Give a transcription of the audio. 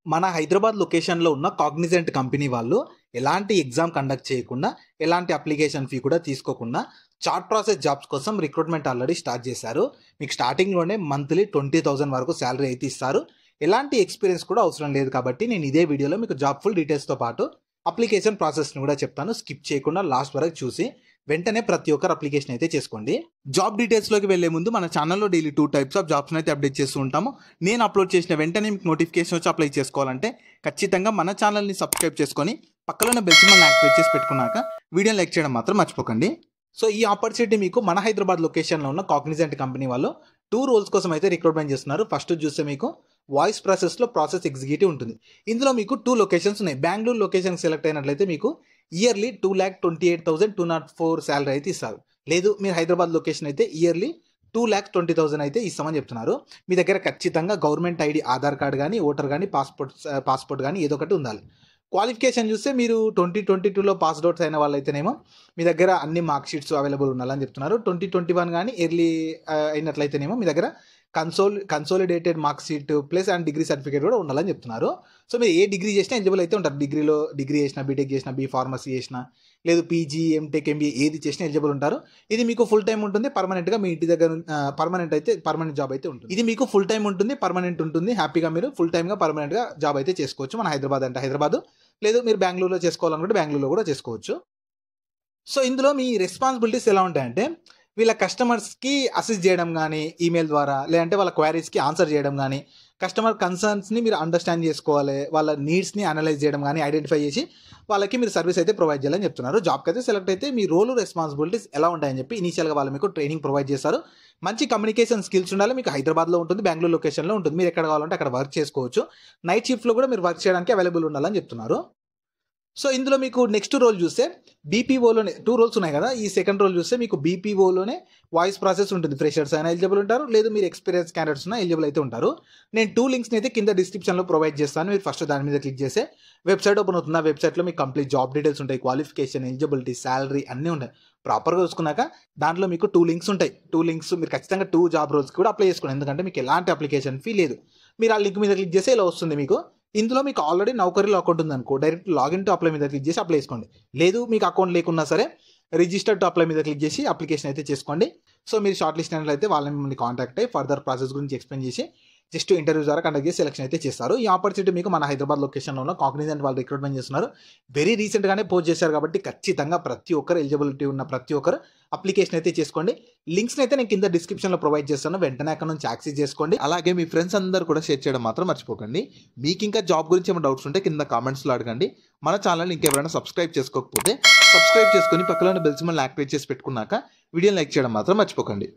మన హైదరాబాద్ లొకేషన్‌లో ఉన్న కాగ్నిజెంట్ కంపెనీ వాళ్ళు ఎలాంటి ఎగ్జామ్ కండక్ట్ చేయకుండా, ఎలాంటి అప్లికేషన్ ఫీ కూడా తీసుకోకుండా చార్ట్ ప్రాసెస్ జాబ్స్ కోసం రిక్రూట్‌మెంట్ ఆల్రెడీ స్టార్ట్ చేశారు. మీకు స్టార్టింగ్‌లోనే మంత్లీ 20,000 వరకు సాలరీ అయితే ఇస్తారు. ఎలాంటి ఎక్స్‌పీరియన్స్ కూడా అవసరం లేదు కాబట్టి నేను ఇదే వీడియోలో మీకు జాబ్ ఫుల్ డీటెయిల్స్‌తో పాటు అప్లికేషన్ ప్రాసెస్‌ని కూడా చెప్తాను. స్కిప్ చేయకుండా లాస్ట్ వరకు చూసి వెంటనే ప్రతి ఒక్కరు అప్లికేషన్ అయితే చేసుకోండి. జాబ్ డీటెయిల్స్‌లోకి వెళ్ళే ముందు మన ఛానల్‌లో డైలీ 2 టైప్స్ ఆఫ్ జాబ్స్‌ని అయితే అప్డేట్ చేస్తూ ఉంటాము. నేను అప్లోడ్ చేసిన వెంటనే మీకు నోటిఫికేషన్ వచ్చి అప్లై చేసుకోవాలంటే ఖచ్చితంగా మన ఛానల్‌ని సబ్స్క్రైబ్ చేసుకొని పక్కలో ఉన్న బెల్ సింబల్‌ని యాక్టివేట్ చేసి పెట్టుకున్నాక వీడియోని లైక్ చేయడం మాత్రం మర్చిపోకండి. సో ఈ ఆపర్చునిటీ మీకు మన హైదరాబాద్ లొకేషన్‌లో ఉన్న కాగ్నిజెంట్ కంపెనీ వాళ్ళు 2 రోల్స్ కోసం అయితే రిక్రూట్‌మెంట్ చేస్తున్నారు. ఫస్ట్ చూస్తే మీకు వాయిస్ ప్రాసెస్‌లో ప్రాసెస్ ఎగ్జిక్యూటివ్ ఉంటుంది. ఇందులో మీకు 2 లొకేషన్స్ ఉన్నాయి. బెంగుళూరు లొకేషన్ సెలెక్ట్ అయినట్లయితే మీకు ఇయర్లీ 2,28,204 సాలరీ అయితే ఇస్తారు. లేదు మీరు హైదరాబాద్ లొకేషన్ అయితే ఇయర్లీ 2,20,000 అయితే ఇస్తామని చెప్తున్నారు. మీ దగ్గర ఖచ్చితంగా గవర్నమెంట్ ఐడి ఆధార్ కార్డ్ కానీ, ఓటర్ కానీ, పాస్పోర్ట్ కానీ ఏదో ఒకటి ఉండాలి. క్వాలిఫికేషన్ చూస్తే మీరు 2022లో పాస్డ్ అవుట్స్ అయిన వాళ్ళైతేనేమో మీ దగ్గర అన్ని మార్క్ షీట్స్ అవైలబుల్ ఉండాలని చెప్తున్నారు. 2021 కానీ ఎర్లీ అయినట్లయితేనేమో మీ దగ్గర consolidated mark sheet plus and degree certificate కూడా ఉండాలని చెప్తున్నారు. సో మీరు ఏ డిగ్రీ చేసినా ఎలిజిబుల్ అయితే ఉంటారు. డిగ్రీ చేసినా, బీటెక్ చేసినా, బీ ఫార్మసీ చేసినా, లేదు పీజీ, ఎంటెక్, ఎంబీఏ ఏది చేసినా ఎలిజిబుల్ ఉంటారు. ఇది మీకు ఫుల్ టైం ఉంటుంది. పర్మనెంట్గా మీ ఇంటి దగ్గర పర్మనెంట్ జాబ్ అయితే ఉంటుంది. ఇది మీకు ఫుల్ టైం ఉంటుంది, పర్మనెంట్ ఉంటుంది. హ్యాపీగా మీరు ఫుల్ టైమ్గా పర్మనెంట్గా జాబ్ అయితే చేసుకోవచ్చు. మన హైదరాబాద్ అంటే హైదరాబాద్, లేదు మీరు బెంగళూరులో చేసుకోవాలనుకుంటే బెంగళూరులో కూడా చేసుకోవచ్చు. సో ఇందులో మీ రెస్పాన్సిబిలిటీస్ ఎలా ఉంటాయంటే వీళ్ళ కస్టమర్స్కి అసిస్ట్ చేయడం కానీ ఈమెయిల్ ద్వారా, లేదంటే వాళ్ళ క్వైరీస్కి ఆన్సర్ చేయడం కానీ, కస్టమర్ కన్సర్న్స్ని మీరు అండర్స్టాండ్ చేసుకోవాలి, వాళ్ళ నీడ్స్ని అనలైజ్ చేయడం కానీ, ఐడెంటిఫై చేసి వాళ్ళకి మీరు సర్వీస్ అయితే ప్రొవైడ్ చేయాలని చెప్తున్నారు. జాబ్కి అయితే సెలెక్ట్ అయితే మీ రోల్ రెస్పాన్సిబిలిటీస్ ఎలా ఉంటాయని చెప్పి ఇనీషియల్గా వాళ్ళు మీకు ట్రైనింగ్ ప్రొవైడ్ చేస్తారు. మంచి కమ్యూనికేషన్ స్కిల్స్ ఉండాలి. మీకు హైదరాబాద్లో ఉంటుంది, బెంగళూరు లొకేషన్లో ఉంటుంది. మీరు ఎక్కడ కావాలంటే అక్కడ వర్క్ చేసుకోవచ్చు. నైట్ షిఫ్ట్లో కూడా మీరు వర్క్ చేయడానికి అవైలబుల్ ఉండాలని చెప్తున్నారు. సో ఇందులో మీకు నెక్స్ట్ రోల్ చూస్తే బీపీఓలోనే 2 రోల్స్ ఉన్నాయి కదా. ఈ సెకండ్ రోల్ చూస్తే మీకు బీపీఓలోనే వాయిస్ ప్రాసెస్ ఉంటుంది. ఫ్రెషర్స్ అయినా ఎలిజిబుల్ ఉంటారు, లేదు మీరు ఎక్స్పీరియన్స్ క్యాండిడేట్స్ అయినా ఎలిజిబుల్ అయితే ఉంటారు. నేను 2 లింక్స్ని అయితే కింద డిస్క్రిప్షన్లో ప్రొవైడ్ చేస్తాను. మీరు ఫస్ట్ దాని మీద క్లిక్ చేస్తే వెబ్సైట్ ఓపెన్ అవుతుంది. ఆ వెబ్సైట్లో మీకు కంప్లీట్ జాబ్ డీటెయిల్స్ ఉంటాయి, క్వాలిఫికేషన్, ఎలిజిబిలిటీ, శాలరీ అన్నీ ఉంటాయి. ప్రాపర్గా చూసుకున్నాక దాంట్లో మీకు 2 లింక్స్ ఉంటాయి. 2 లింక్స్ మీరు ఖచ్చితంగా 2 జాబ్ రోల్స్కి కూడా అప్లై చేసుకోండి. ఎందుకంటే మీకు ఎలాంటి అప్లికేషన్ ఫీ లేదు. మీరు ఆ లింక్ మీద క్లిక్ చేస్తే ఇలా వస్తుంది మీకు. ఇందులో మీకు ఆల్రెడీ నౌకరీలో అకౌంట్ ఉందనుకో, డైరెక్ట్ లాగిన్ టు అప్లై మీద క్లిక్ చేసి అప్లై చేసుకోండి. లేదు మీకు అకౌంట్ లేకున్నా సరే రిజిస్టర్ టు అప్లై మీద క్లిక్ చేసి అప్లికేషన్ అయితే చేసుకోండి. సో మీరు షార్ట్ లిస్ట్ అయినట్లయితే వాళ్ళని మిమ్మల్ని కాంటాక్ట్ అయ్యి ఫర్దర్ ప్రాసెస్ గురించి ఎక్స్ప్లెయిన్ చేసి జస్ట్ ఇంటర్వ్యూ ద్వారా కండక్ట్ చేసి సెలెక్షన్ అయితే చేస్తారు. ఈ ఆపర్చునిటీ మీకు మన హైదరాబాద్ లొకేషన్లో ఉన్న కాగ్నిజెంట్ వాళ్ళు రిక్రూట్మెంట్ చేస్తున్నారు. వెరీ రీసెంట్గానే పోస్ట్ చేశారు కాబట్టి ఖచ్చితంగా ప్రతి ఒక్కరు ఎలిజిబిలిటీ ఉన్న ప్రతి ఒక్కరు అప్లికేషన్ అయితే చేసుకోండి. లింక్స్ని అయితే నేను కింద డిస్క్రిప్షన్లో ప్రొవైడ్ చేస్తాను. వెంటనే అక్కడ నుంచి యాక్సెస్ చేసుకోండి. అలాగే మీ ఫ్రెండ్స్ అందరూ కూడా షేర్ చేయడం మాత్రం మర్చిపోకండి. మీకు ఇంకా జాబ్ గురించి ఏమైనా డౌట్స్ ఉంటే కింద కామెంట్స్లో అడగండి. మన ఛానల్ని ఇంకెవరైనా సబ్స్క్రైబ్ చేసుకోకపోతే సబ్స్క్రైబ్ చేసుకొని పక్కన బెల్ సింబల్ని యాక్టివేట్ చేసి పెట్టుకున్నాక వీడియోని లైక్ చేయడం మాత్రం మర్చిపోకండి.